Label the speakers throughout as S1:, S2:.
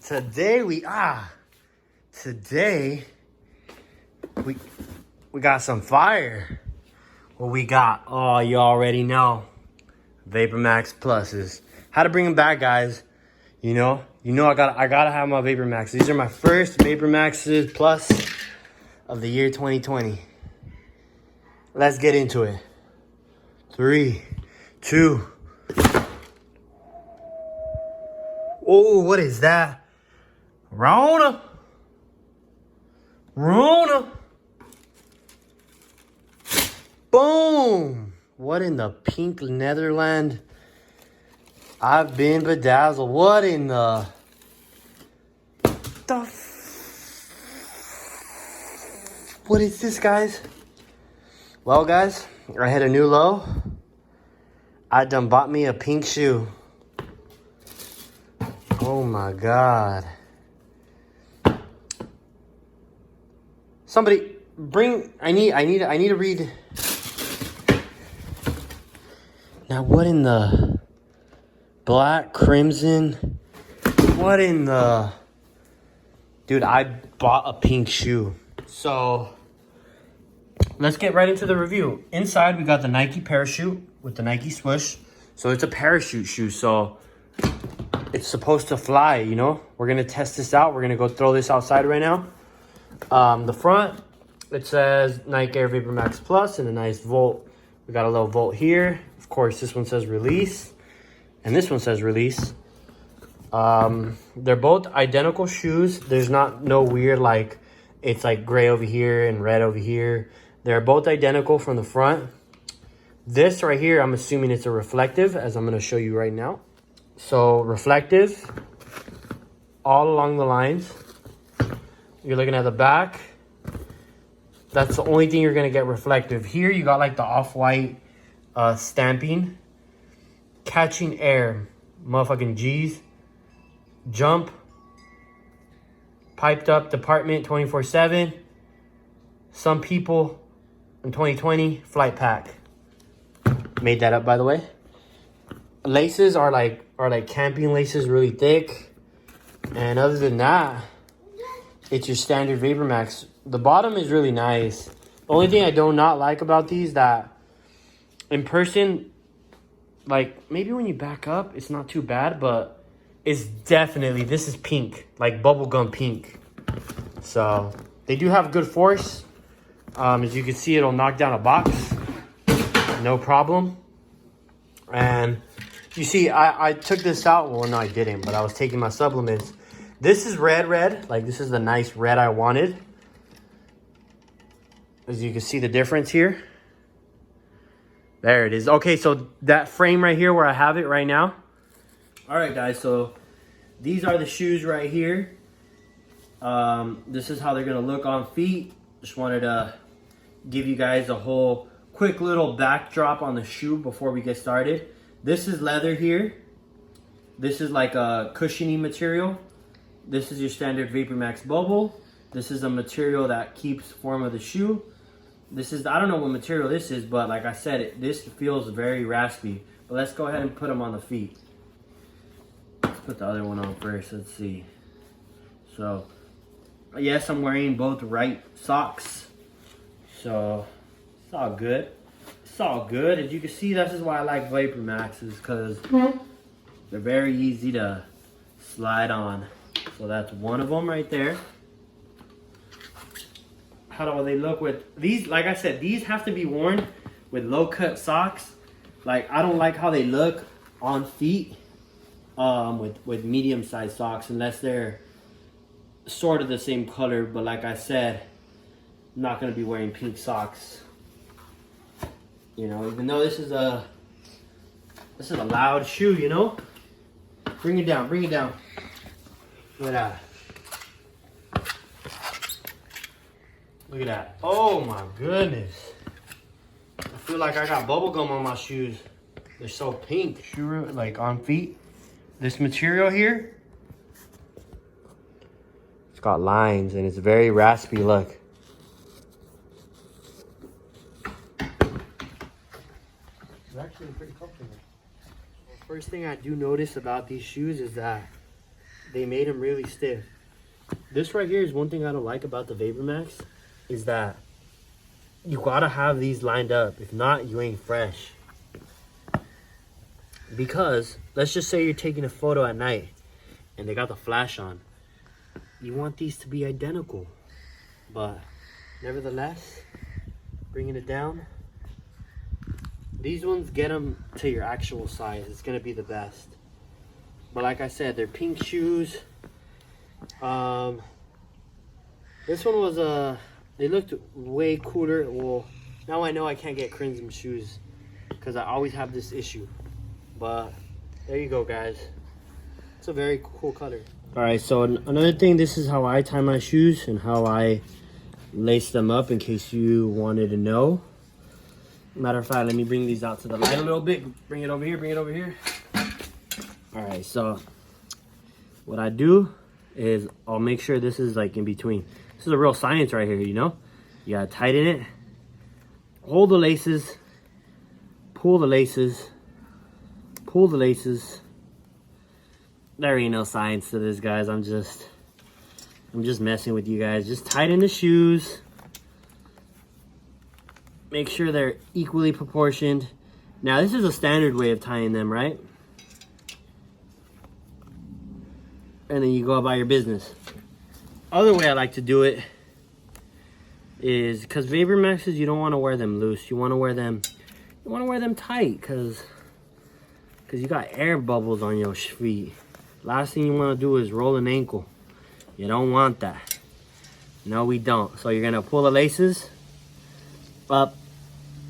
S1: Today we got some fire. What we got? Oh, you already know. Vapormax Pluses. How to bring them back, guys. You know I gotta have my Vapormax. These are my first Vapormaxes Plus of the year 2020. Let's get into it. 3, 2. Oh, what is that? Rona. Boom. What in the pink Netherland? I've been bedazzled. What in the what is this, guys? Well, guys, I hit a new low. I done bought me a pink shoe. Oh my God. Somebody bring, I need to read. Now what in the black crimson? What in the, dude, I bought a pink shoe. So let's get right into the review. Inside we got the Nike parachute with the Nike swoosh. So it's a parachute shoe, so it's supposed to fly, you know? We're gonna test this out. We're gonna go throw this outside right now. The front, it says Nike Air Vapormax Plus and a nice volt. We got a little volt here. Of course, this one says release and this one says release. They're both identical shoes. There's no weird, like, it's like gray over here and red over here. They're both identical from the front. This right here, I'm assuming it's a reflective, as I'm gonna show you right now. So reflective all along the lines. You're looking at the back. That's the only thing you're gonna get reflective. Here you got like the off-white stamping. Catching air, motherfucking G's. Jump. Piped up department 24/7. Some people in 2020 flight pack. Made that up, by the way. Laces are like camping laces, really thick. And other than that, it's your standard Vapormax. The bottom is really nice. The only thing I do not like about these, that in person, like maybe when you back up, it's not too bad, but it's definitely, this is pink, like bubblegum pink. So they do have good force. As you can see, it'll knock down a box, no problem. And you see, I took this out. Well, no, I didn't, but I was taking my supplements. This is red. Like, this is the nice red I wanted. As you can see the difference here. There it is. Okay, so that frame right here where I have it right now. All right, guys, so these are the shoes right here. This is how they're going to look on feet. Just wanted to give you guys a whole quick little backdrop on the shoe before we get started. This is leather here. This is like a cushiony material. This is your standard Vapormax bubble. This is a material that keeps form of the shoe. This is, I don't know what material this is, but like I said, this feels very raspy. But let's go ahead and put them on the feet. Let's put the other one on first. Let's see. So, yes, I'm wearing both right socks. So, it's all good. It's all good. As you can see, this is why I like Vapormaxes, because they're very easy to slide on. So that's one of them right there. How do they look with these? Like I said, these have to be worn with low cut socks. Like, I don't like how they look on feet with medium sized socks, unless they're sort of the same color. But like I said, I'm not gonna be wearing pink socks. You know, even though this is a loud shoe, you know? Bring it down, bring it down. Look at that. Look at that. Oh my goodness. I feel like I got bubble gum on my shoes. They're so pink. Shoe, like on feet. This material here, it's got lines and it's very raspy, look. It's actually pretty comfortable. First thing I do notice about these shoes is that they made them really stiff. This right here is one thing I don't like about the Vapormax, is that you gotta have these lined up. If not, you ain't fresh. Because let's just say you're taking a photo at night and they got the flash on. You want these to be identical, but nevertheless, bringing it down, these ones, get them to your actual size. It's gonna be the best. But like I said, they're pink shoes. This one was they looked way cooler. Well, now I know I can't get crimson shoes because I always have this issue. But there you go, guys. It's a very cool color. All right, so another thing, this is how I tie my shoes and how I lace them up, in case you wanted to know. Matter of fact, let me bring these out to the light a little bit. Bring it over here, bring it over here. All right, so what I do is I'll make sure this is like in between. This is a real science right here, you know? You gotta tighten it, hold the laces, pull the laces, pull the laces. There ain't no science to this, guys. I'm just messing with you guys. Just tighten the shoes. Make sure they're equally proportioned. Now, this is a standard way of tying them, right? And then you go about your business. Other way I like to do it is, because Vapormaxes, you don't want to wear them loose. You want to wear them tight, because you got air bubbles on your feet. Last thing you want to do is roll an ankle. You don't want that. No, we don't. So you're going to pull the laces up.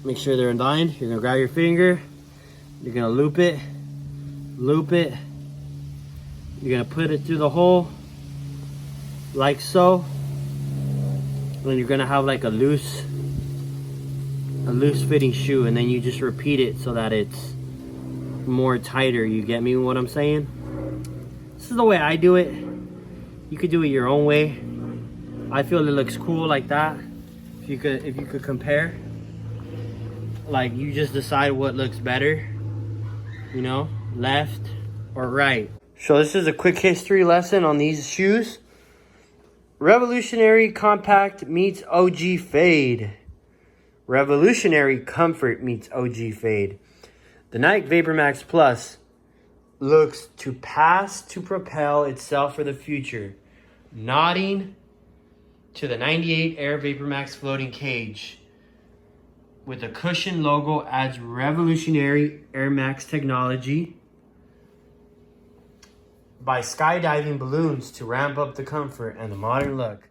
S1: Make sure they're aligned. You're going to grab your finger. You're going to loop it. Loop it. You're going to put it through the hole. Like so. And you're going to have like a loose fitting shoe. And then you just repeat it so that it's more tighter. You get me what I'm saying? This is the way I do it. You could do it your own way. I feel it looks cool like that. If you could compare, like, you just decide what looks better, you know, left or right. So this is a quick history lesson on these shoes. Revolutionary compact meets OG fade. Revolutionary comfort meets OG fade. The Nike Vapormax Plus looks to pass to propel itself for the future, nodding to the 98 Air Vapormax floating cage. With a cushion logo adds revolutionary Air Max technology by skydiving balloons to ramp up the comfort and the modern look.